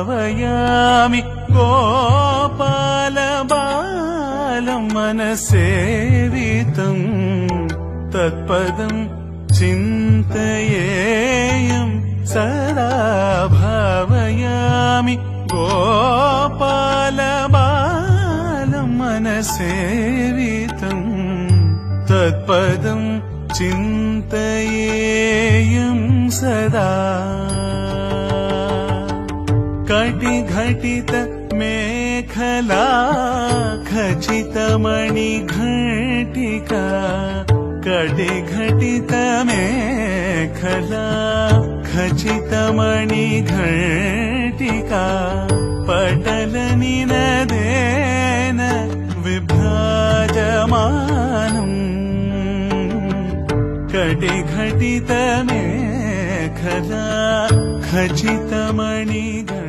भावयामि गोपालबालं मनसेवितं तत्पदं चिन्तयेयं सदा भावयामि गोपालबालं मनसेवितं तत्पदं चिन्तयेयं सदा कटिघटित मेखला खचितमणिघटिका कटिघटित मेखला खचितमणिघटिका पटलनिनदेन विभ्राजमानम् कटिघटित मेखला खचितमणिघटिका